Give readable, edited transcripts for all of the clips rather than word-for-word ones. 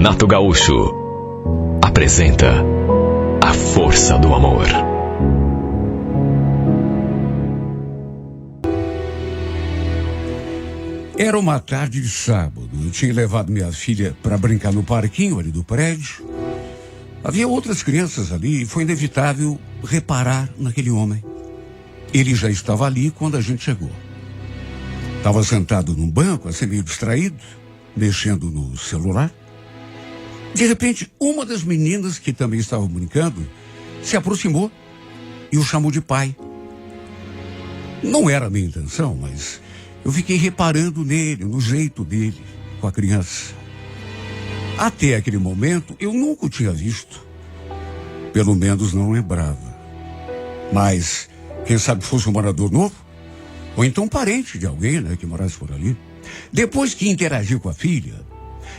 Renato Gaúcho apresenta A Força do Amor. Era uma tarde de sábado. Eu tinha levado minha filha para brincar no parquinho ali do prédio. Havia outras crianças ali e foi inevitável reparar naquele homem. Ele já estava ali quando a gente chegou. Estava sentado num banco, assim meio distraído, mexendo no celular. De repente, uma das meninas que também estavam brincando se aproximou e o chamou de pai. Não era a minha intenção, mas eu fiquei reparando nele, no jeito dele, com a criança. Até aquele momento, eu nunca o tinha visto. Pelo menos não lembrava. Mas, quem sabe fosse um morador novo? Ou então parente de alguém, né, que morasse por ali. Depois que interagiu com a filha,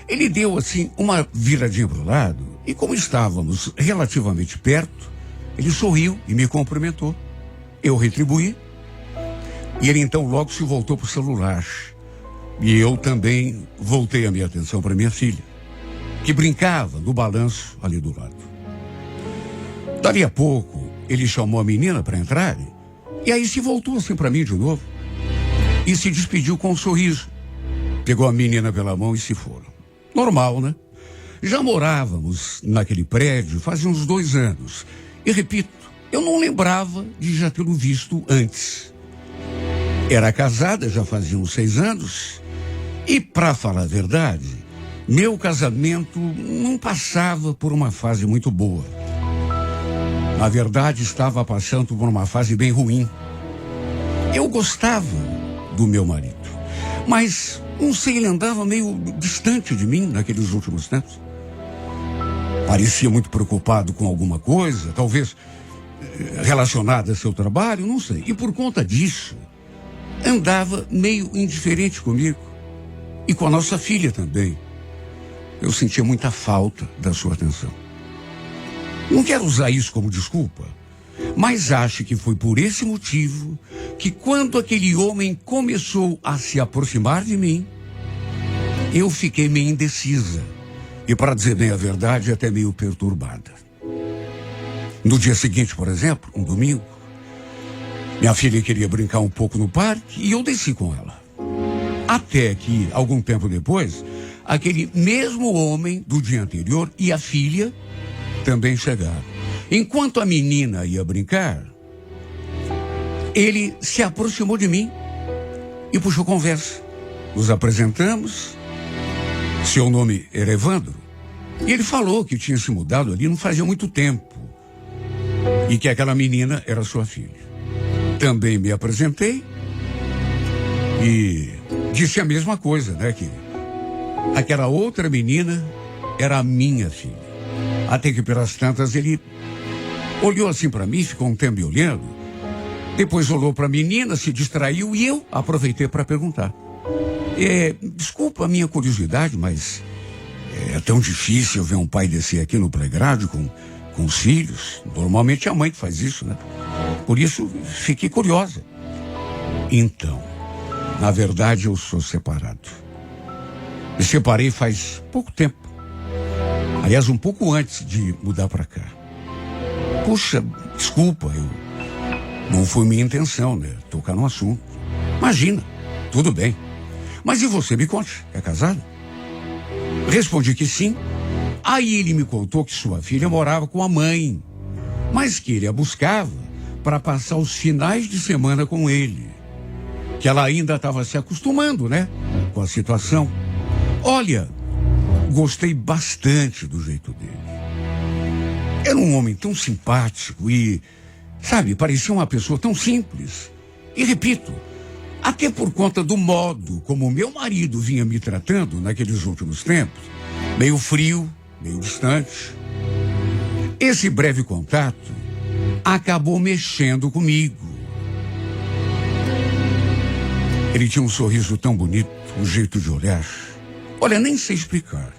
ele deu, assim, uma viradinha para o lado. E como estávamos relativamente perto, ele sorriu e me cumprimentou. Eu retribuí. E ele então logo se voltou para o celular. E eu também voltei a minha atenção para minha filha, que brincava no balanço ali do lado. Dali a pouco, ele chamou a menina para entrar. E aí se voltou assim para mim de novo. E se despediu com um sorriso. Pegou a menina pela mão e se foram. Normal, né? Já morávamos naquele prédio fazia uns 2 anos. E repito, eu não lembrava de já tê-lo visto antes. Era casada, já fazia uns 6 anos. E, para falar a verdade, meu casamento não passava por uma fase muito boa. Na verdade, estava passando por uma fase bem ruim. Eu gostava do meu marido, mas, não sei, ele andava meio distante de mim naqueles últimos tempos. Parecia muito preocupado com alguma coisa, talvez relacionada a seu trabalho, não sei. E por conta disso, andava meio indiferente comigo e com a nossa filha também. Eu sentia muita falta da sua atenção. Não quero usar isso como desculpa, mas acho que foi por esse motivo que quando aquele homem começou a se aproximar de mim, eu fiquei meio indecisa e, para dizer bem a verdade, até meio perturbada. No dia seguinte, por exemplo, um domingo, minha filha queria brincar um pouco no parque e eu desci com ela. Até que, algum tempo depois, aquele mesmo homem do dia anterior e a filha também chegaram. Enquanto a menina ia brincar, ele se aproximou de mim e puxou conversa. Nos apresentamos. Seu nome era Evandro. E ele falou que tinha se mudado ali não fazia muito tempo e que aquela menina era sua filha. Também me apresentei e disse a mesma coisa, né? Que aquela outra menina era a minha filha. Até que pelas tantas ele olhou assim para mim, ficou um tempo me olhando. Depois olhou para a menina, se distraiu e eu aproveitei para perguntar. Desculpa a minha curiosidade, mas é tão difícil ver um pai descer aqui no playground com os filhos. Normalmente é a mãe que faz isso, né? Por isso, fiquei curiosa. Então, na verdade, eu sou separado. Me separei faz pouco tempo. Aliás, um pouco antes de mudar para cá. Puxa, desculpa, não foi minha intenção, né? Tocar no assunto. Imagina, tudo bem. Mas e você, me conte, é casado? Respondi que sim. Aí ele me contou que sua filha morava com a mãe, mas que ele a buscava para passar os finais de semana com ele. Que ela ainda estava se acostumando, né? Com a situação. Olha, gostei bastante do jeito dele. Era um homem tão simpático e, sabe, parecia uma pessoa tão simples. E repito, até por conta do modo como meu marido vinha me tratando naqueles últimos tempos, meio frio, meio distante. Esse breve contato acabou mexendo comigo. Ele tinha um sorriso tão bonito, um jeito de olhar. Olha, nem sei explicar,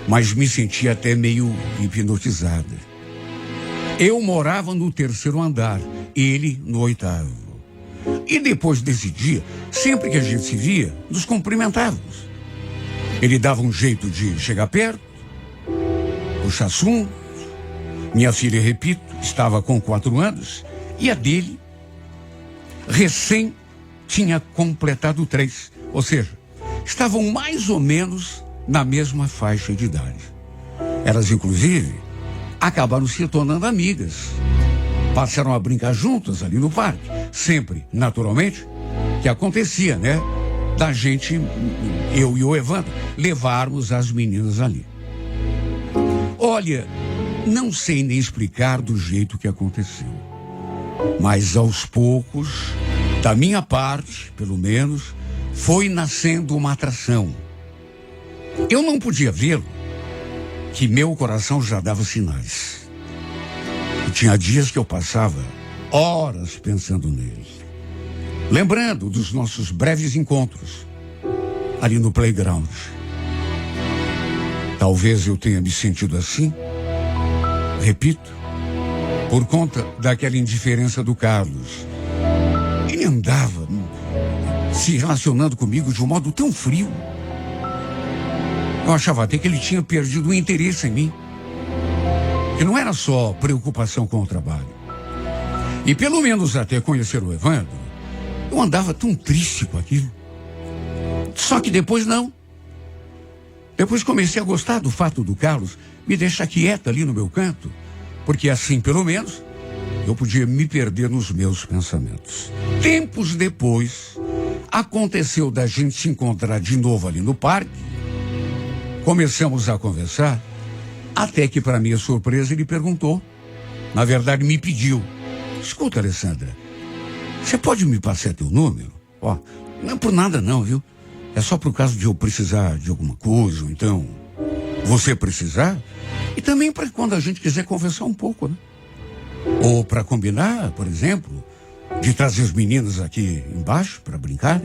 mas me sentia até meio hipnotizada. Eu morava no 3º andar, ele no 8º. E depois desse dia, sempre que a gente se via, nos cumprimentávamos. Ele dava um jeito de chegar perto, puxar assunto. Minha filha, repito, estava com 4 anos e a dele recém tinha completado 3. Ou seja, estavam mais ou menos na mesma faixa de idade. Elas, inclusive, acabaram se tornando amigas. Passaram a brincar juntas ali no parque. Sempre, naturalmente, que acontecia, né? Da gente, eu e o Evandro, levarmos as meninas ali. Olha, não sei nem explicar do jeito que aconteceu. Mas aos poucos, da minha parte, pelo menos, foi nascendo uma atração. Eu não podia vê-lo, que meu coração já dava sinais. E tinha dias que eu passava horas pensando nele. Lembrando dos nossos breves encontros ali no playground. Talvez eu tenha me sentido assim, repito, por conta daquela indiferença do Carlos. Ele andava se relacionando comigo de um modo tão frio. Eu achava até que ele tinha perdido o interesse em mim. Que não era só preocupação com o trabalho. E pelo menos até conhecer o Evandro, eu andava tão triste com aquilo. Só que depois não. Depois comecei a gostar do fato do Carlos me deixar quieta ali no meu canto, porque assim, pelo menos, eu podia me perder nos meus pensamentos. Tempos depois, aconteceu da gente se encontrar de novo ali no parque. Começamos a conversar, até que, para minha surpresa, ele perguntou. Na verdade, me pediu. Escuta, Alessandra, você pode me passar teu número? Ó, não é por nada não, viu? É só por causa de eu precisar de alguma coisa, ou então você precisar. E também para quando a gente quiser conversar um pouco, né? Ou para combinar, por exemplo, de trazer as meninas aqui embaixo para brincar.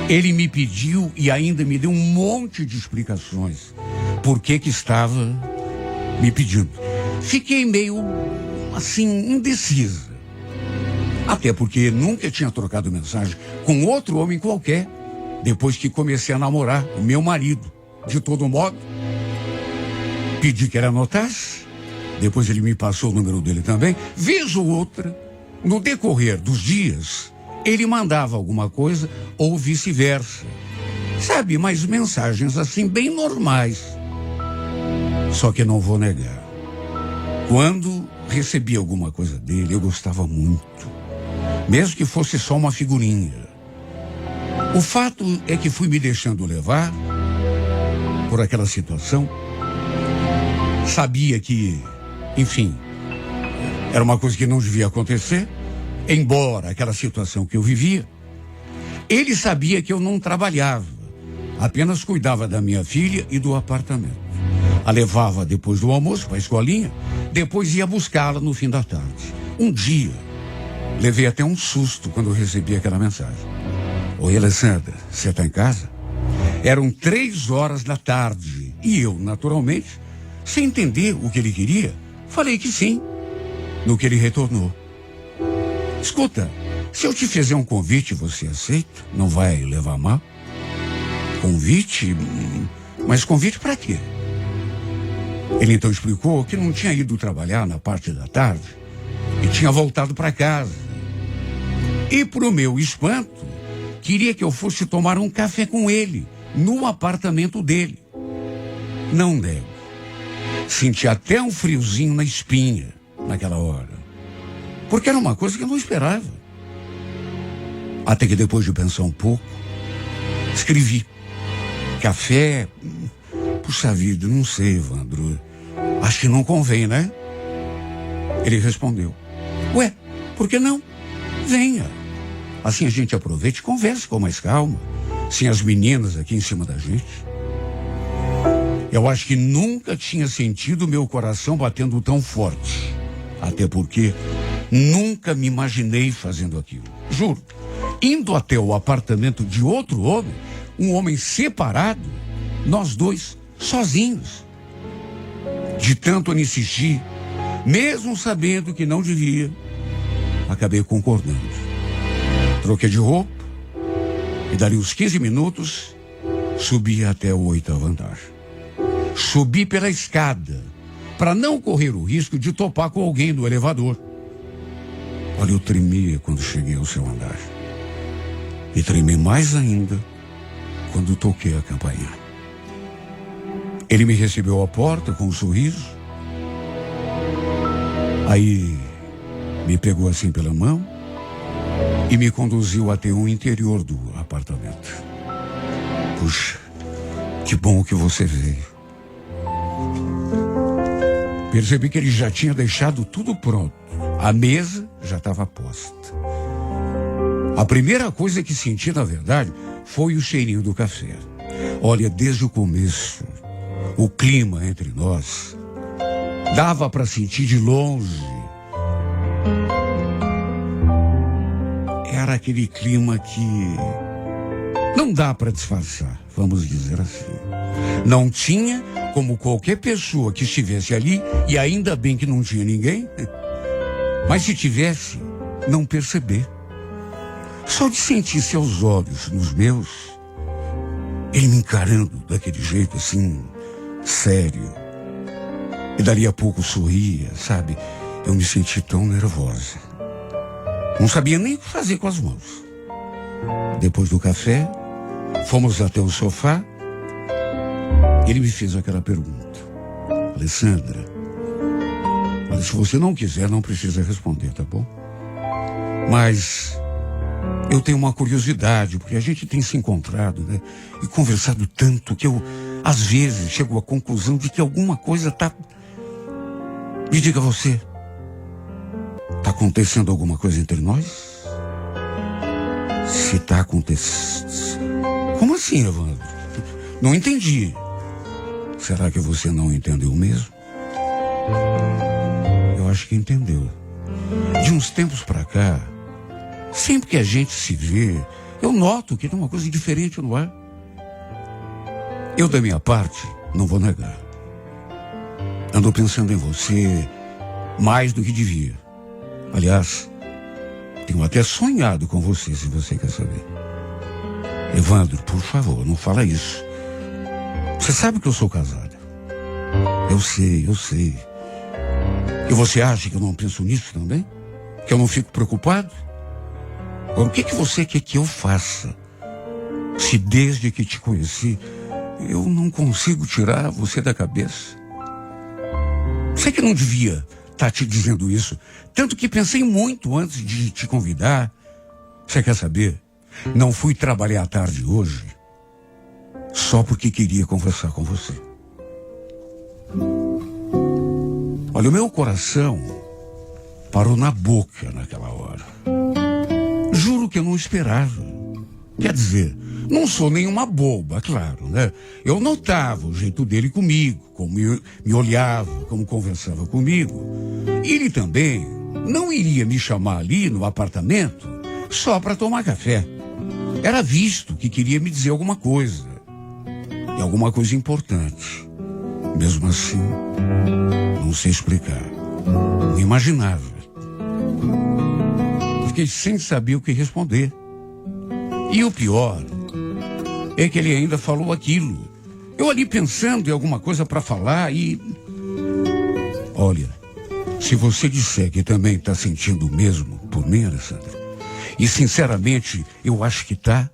Ele me pediu e ainda me deu um monte de explicações por que estava me pedindo. Fiquei meio, assim, indecisa. Até porque nunca tinha trocado mensagem com outro homem qualquer depois que comecei a namorar o meu marido. De todo modo, pedi que ele anotasse. Depois ele me passou o número dele também. Vez ou outra, no decorrer dos dias, ele mandava alguma coisa ou vice-versa. Sabe, mas mensagens assim bem normais. Só que não vou negar. Quando recebi alguma coisa dele, eu gostava muito. Mesmo que fosse só uma figurinha. O fato é que fui me deixando levar por aquela situação. Sabia que, enfim, era uma coisa que não devia acontecer. Embora aquela situação que eu vivia, ele sabia que eu não trabalhava, apenas cuidava da minha filha e do apartamento. A levava depois do almoço para a escolinha, depois ia buscá-la no fim da tarde. Um dia, levei até um susto quando recebi aquela mensagem. Oi, Alessandra, você está em casa? Eram 3h da tarde e eu, naturalmente, sem entender o que ele queria, falei que sim. No que ele retornou. Escuta, se eu te fizer um convite, você aceita? Não vai levar mal? Convite? Mas convite para quê? Ele então explicou que não tinha ido trabalhar na parte da tarde e tinha voltado para casa. E pro meu espanto, queria que eu fosse tomar um café com ele, no apartamento dele. Não nego. Senti até um friozinho na espinha naquela hora. Porque era uma coisa que eu não esperava. Até que depois de pensar um pouco, escrevi. Café? Puxa vida, não sei, Evandro. Acho que não convém, né? Ele respondeu. Ué, por que não? Venha. Assim a gente aproveita e conversa com mais calma. Sem as meninas aqui em cima da gente. Eu acho que nunca tinha sentido meu coração batendo tão forte. Até porque nunca me imaginei fazendo aquilo. Juro. Indo até o apartamento de outro homem, um homem separado, nós dois, sozinhos. De tanto insistir, mesmo sabendo que não devia, acabei concordando. Troquei de roupa e dali uns 15 minutos Subi até o 8º andar. Subi pela escada, para não correr o risco de topar com alguém no elevador. Olha, eu tremia quando cheguei ao seu andar. E tremi mais ainda quando toquei a campainha. Ele me recebeu à porta com um sorriso. Aí me pegou assim pela mão e me conduziu até o interior do apartamento. Puxa, que bom que você veio. Percebi que ele já tinha deixado tudo pronto. A mesa já estava posta. A primeira coisa que senti, na verdade, foi o cheirinho do café. Olha, desde o começo, o clima entre nós dava para sentir de longe. Era aquele clima que não dá para disfarçar, vamos dizer assim. Não tinha como qualquer pessoa que estivesse ali, e ainda bem que não tinha ninguém, mas se tivesse, não perceber. Só de sentir seus olhos nos meus, ele me encarando daquele jeito assim, sério. E dali a pouco sorria, sabe? Eu me senti tão nervosa. Não sabia nem o que fazer com as mãos. Depois do café, fomos até o sofá. Ele me fez aquela pergunta. Alessandra, olha, se você não quiser, não precisa responder, tá bom? Mas eu tenho uma curiosidade, porque a gente tem se encontrado, né? E conversado tanto que eu, às vezes, chego à conclusão de que alguma coisa tá... Me diga você, tá acontecendo alguma coisa entre nós? Se tá acontecendo... Como assim, Evandro? Não entendi. Será que você não entendeu mesmo? Eu acho que entendeu. De uns tempos pra cá, sempre que a gente se vê, eu noto que tem uma coisa diferente no ar. Eu, da minha parte, não vou negar. Ando pensando em você mais do que devia. Aliás, tenho até sonhado com você, se você quer saber. Evandro, por favor, não fala isso. Você sabe que eu sou casada. Eu sei. E você acha que eu não penso nisso também? Que eu não fico preocupado? O que você quer que eu faça? Se desde que te conheci, eu não consigo tirar você da cabeça. Sei que não devia estar te dizendo isso. Tanto que pensei muito antes de te convidar. Você quer saber? Não fui trabalhar à tarde hoje só porque queria conversar com você. Olha, o meu coração parou na boca naquela hora. Juro que eu não esperava. Quer dizer, não sou nenhuma boba, claro, né? Eu notava o jeito dele comigo, como me olhava, como conversava comigo. E ele também não iria me chamar ali no apartamento só para tomar café. Era visto que queria me dizer alguma coisa. E alguma coisa importante. Mesmo assim, não sei explicar. Não imaginava. Fiquei sem saber o que responder. E o pior é que ele ainda falou aquilo. Eu ali pensando em alguma coisa para falar e... Olha, se você disser que também está sentindo o mesmo por mim, Alessandra, e sinceramente eu acho que tá,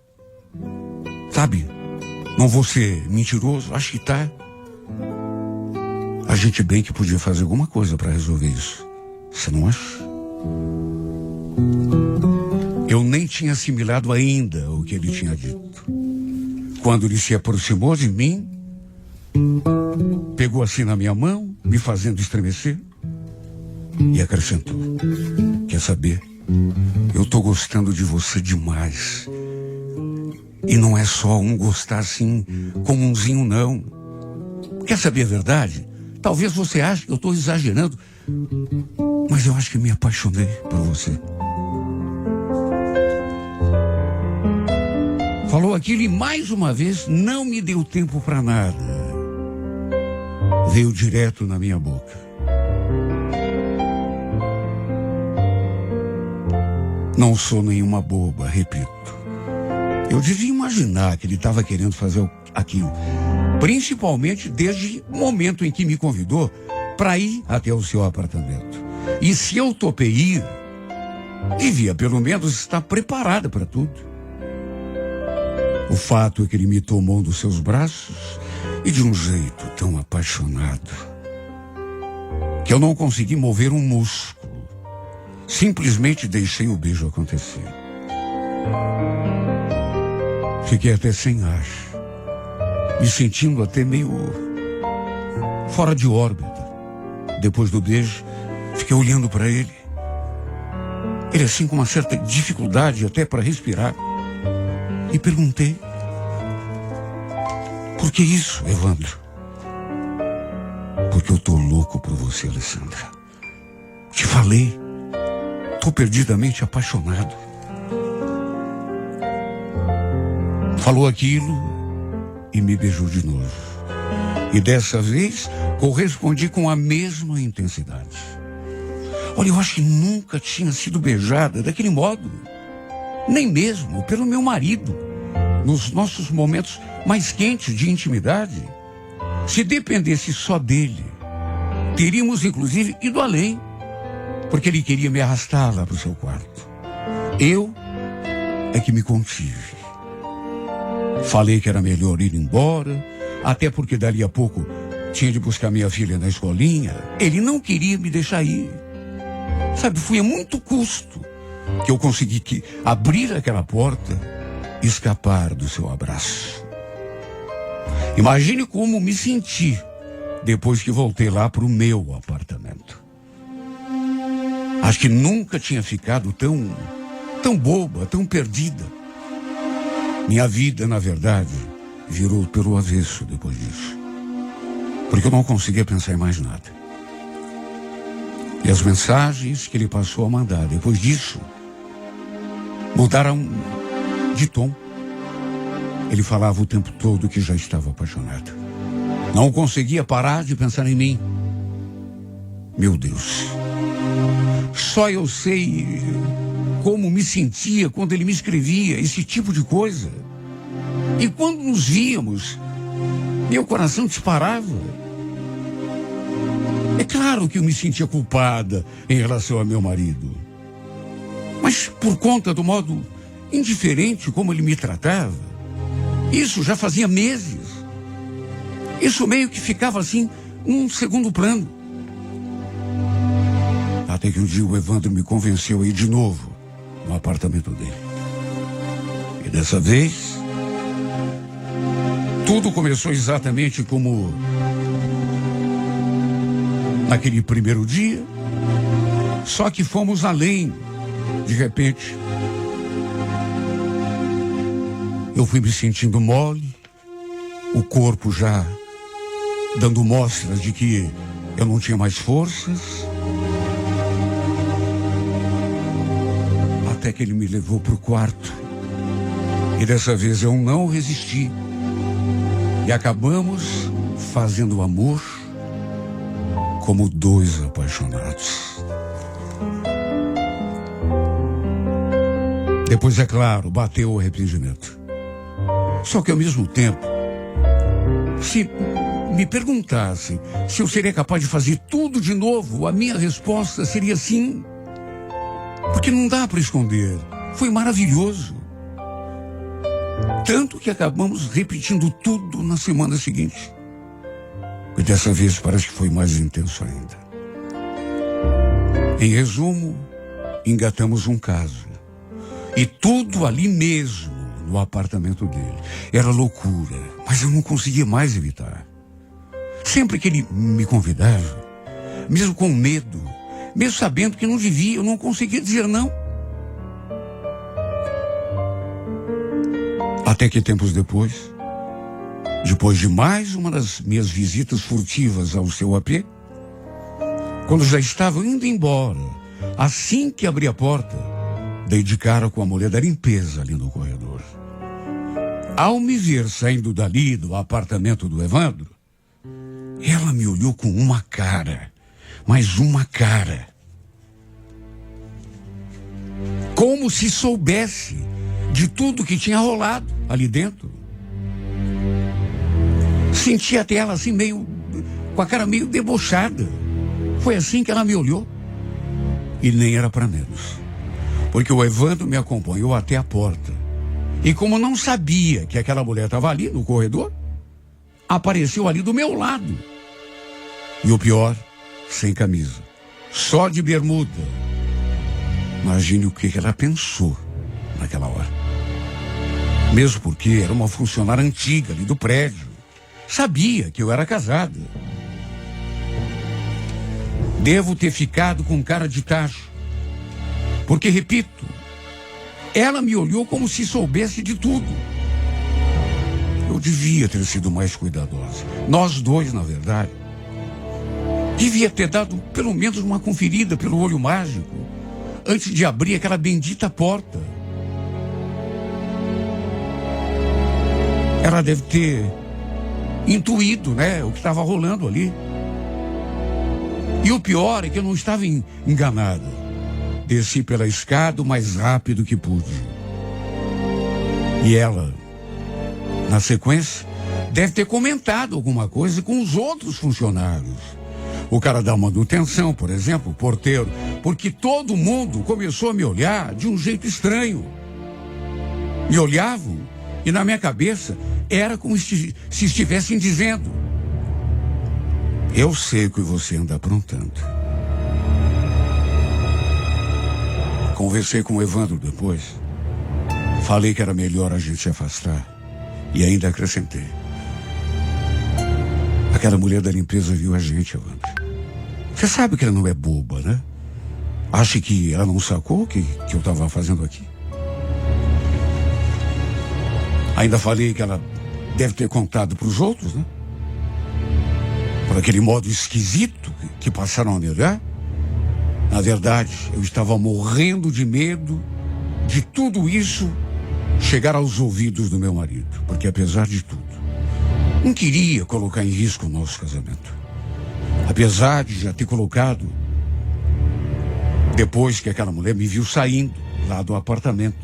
sabe? Não vou ser mentiroso, acho que tá. A gente bem que podia fazer alguma coisa para resolver isso. Você não acha? Eu nem tinha assimilado ainda o que ele tinha dito. Quando ele se aproximou de mim, pegou assim na minha mão, me fazendo estremecer, e acrescentou: quer saber? Eu tô gostando de você demais. E não é só um gostar assim, comunzinho, não. Quer saber a verdade? Talvez você ache que eu tô exagerando, mas eu acho que me apaixonei por você. Falou aquilo e mais uma vez não me deu tempo para nada. Veio direto na minha boca. Não sou nenhuma boba, repito. Eu devia imaginar que ele estava querendo fazer aquilo. Principalmente desde o momento em que me convidou para ir até o seu apartamento. E se eu topei ir, devia pelo menos estar preparada para tudo. O fato é que ele me tomou dos seus braços e de um jeito tão apaixonado que eu não consegui mover um músculo. Simplesmente deixei o beijo acontecer. Fiquei até sem ar, me sentindo até meio fora de órbita. Depois do beijo, fiquei olhando para ele. Ele assim com uma certa dificuldade até para respirar. E perguntei: por que isso, Evandro? Porque eu tô louco por você, Alessandra. Te falei, tô perdidamente apaixonado. Falou aquilo e me beijou de novo. E dessa vez correspondi com a mesma intensidade. Olha, eu acho que nunca tinha sido beijada daquele modo. Nem mesmo pelo meu marido. Nos nossos momentos mais quentes de intimidade. Se dependesse só dele, teríamos inclusive ido além. Porque ele queria me arrastar lá para o seu quarto. Eu é que me contive. Falei que era melhor ir embora, até porque dali a pouco tinha de buscar minha filha na escolinha. Ele não queria me deixar ir. Sabe, foi a muito custo que eu consegui abrir aquela porta e escapar do seu abraço. Imagine como me senti depois que voltei lá para o meu apartamento. Acho que nunca tinha ficado tão boba, tão perdida. Minha vida, na verdade, virou pelo avesso depois disso. Porque eu não conseguia pensar em mais nada. E as mensagens que ele passou a mandar depois disso mudaram de tom. Ele falava o tempo todo que já estava apaixonado. Não conseguia parar de pensar em mim. Meu Deus. Só eu sei como me sentia quando ele me escrevia esse tipo de coisa. E quando nos víamos, meu coração disparava. É claro que eu me sentia culpada em relação a meu marido. Mas por conta do modo indiferente como ele me tratava, isso já fazia meses. Isso meio que ficava assim, num segundo plano. Até que um dia o Evandro me convenceu a ir de novo no apartamento dele. E dessa vez, tudo começou exatamente como naquele primeiro dia, só que fomos além. De repente, eu fui me sentindo mole, o corpo já dando mostras de que eu não tinha mais forças. Até que ele me levou para o quarto. E dessa vez eu não resisti. E acabamos fazendo amor como dois apaixonados. Depois, é claro, bateu o arrependimento. Só que ao mesmo tempo, se me perguntasse se eu seria capaz de fazer tudo de novo, a minha resposta seria sim. Porque não dá para esconder. Foi maravilhoso. Tanto que acabamos repetindo tudo na semana seguinte. E dessa vez parece que foi mais intenso ainda. Em resumo, engatamos um caso. E tudo ali mesmo, no apartamento dele. Era loucura, mas eu não conseguia mais evitar. Sempre que ele me convidava, mesmo com medo, mesmo sabendo que não devia, eu não conseguia dizer não. Até que tempos depois de mais uma das minhas visitas furtivas ao seu AP, quando já estava indo embora, assim que abri a porta, dei de cara com a mulher da limpeza ali no corredor. Ao me ver saindo dali do apartamento do Evandro, ela me olhou com uma cara, mas uma cara. Como se soubesse de tudo que tinha rolado ali dentro. Senti até ela assim com a cara meio debochada. Foi assim que ela me olhou. E nem era para menos. Porque o Evandro me acompanhou até a porta. E como não sabia que aquela mulher estava ali no corredor, apareceu ali do meu lado. E o pior, sem camisa. Só de bermuda. Imagine o que ela pensou naquela hora. Mesmo porque era uma funcionária antiga ali do prédio. Sabia que eu era casado. Devo ter ficado com cara de tacho. Porque, repito, ela me olhou como se soubesse de tudo. Eu devia ter sido mais cuidadosa. Nós dois, na verdade. Devia ter dado pelo menos uma conferida pelo olho mágico antes de abrir aquela bendita porta. Ela deve ter intuído, né, o que estava rolando ali. E o pior é que eu não estava enganado. Desci pela escada o mais rápido que pude. E ela, na sequência, deve ter comentado alguma coisa com os outros funcionários. O cara da manutenção, por exemplo, o porteiro, porque todo mundo começou a me olhar de um jeito estranho. Me olhavam e na minha cabeça era como se estivessem dizendo: eu sei o que você anda aprontando. Conversei com o Evandro depois. Falei que era melhor a gente se afastar. E ainda acrescentei: aquela mulher da limpeza viu a gente, Evandro. Você sabe que ela não é boba, né? Acha que ela não sacou o que eu estava fazendo aqui? Ainda falei que ela deve ter contado para os outros, né? Por aquele modo esquisito que passaram a me olhar. Na verdade, eu estava morrendo de medo de tudo isso chegar aos ouvidos do meu marido. Porque, apesar de tudo, não queria colocar em risco o nosso casamento. Apesar de já ter colocado, depois que aquela mulher me viu saindo lá do apartamento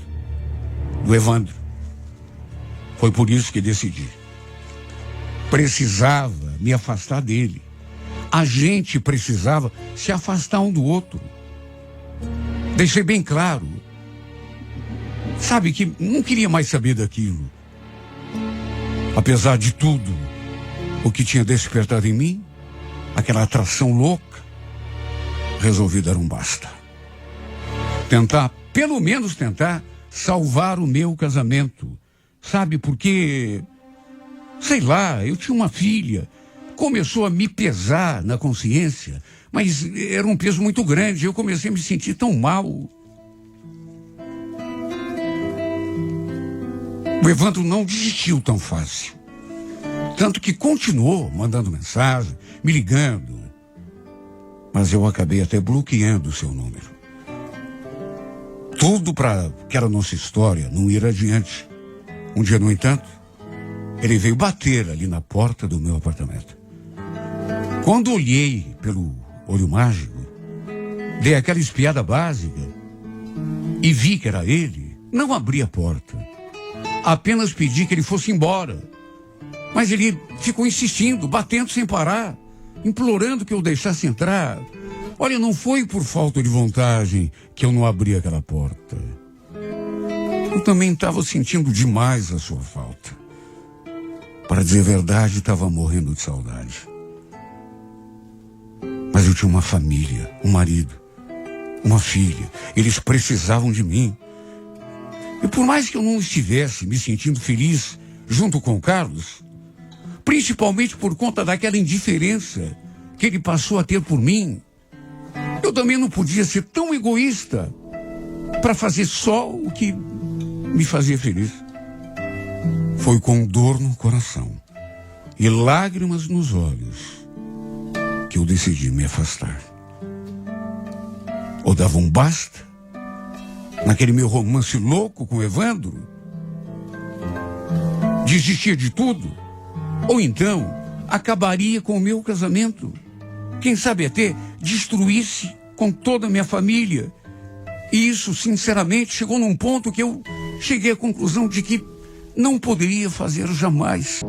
do Evandro. Foi por isso que decidi. Precisava me afastar dele. A gente precisava se afastar um do outro. Deixei bem claro. Sabe que não queria mais saber daquilo. Apesar de tudo, o que tinha despertado em mim, aquela atração louca, resolvi dar um basta. Pelo menos tentar salvar o meu casamento. Sabe, porque, sei lá, eu tinha uma filha. Começou a me pesar na consciência, mas era um peso muito grande. Eu comecei a me sentir tão mal. O Evandro não desistiu tão fácil. Tanto que continuou mandando mensagem, me ligando. Mas eu acabei até bloqueando o seu número. Tudo para aquela nossa história não ir adiante. Um dia, no entanto, ele veio bater ali na porta do meu apartamento. Quando olhei pelo olho mágico, dei aquela espiada básica e vi que era ele, não abri a porta. Apenas pedi que ele fosse embora. Mas ele ficou insistindo, batendo sem parar, implorando que eu deixasse entrar. Olha, não foi por falta de vontade que eu não abri aquela porta. Eu também estava sentindo demais a sua falta. Para dizer a verdade, estava morrendo de saudade. Mas eu tinha uma família, um marido, uma filha. Eles precisavam de mim. E por mais que eu não estivesse me sentindo feliz junto com o Carlos, principalmente por conta daquela indiferença que ele passou a ter por mim, eu também não podia ser tão egoísta para fazer só o que me fazia feliz. Foi com dor no coração e lágrimas nos olhos que eu decidi me afastar. Ou dava um basta naquele meu romance louco com o Evandro, desistia de tudo, ou então acabaria com o meu casamento. Quem sabe até destruísse com toda a minha família. E isso, sinceramente, chegou num ponto que eu cheguei à conclusão de que não poderia fazer jamais.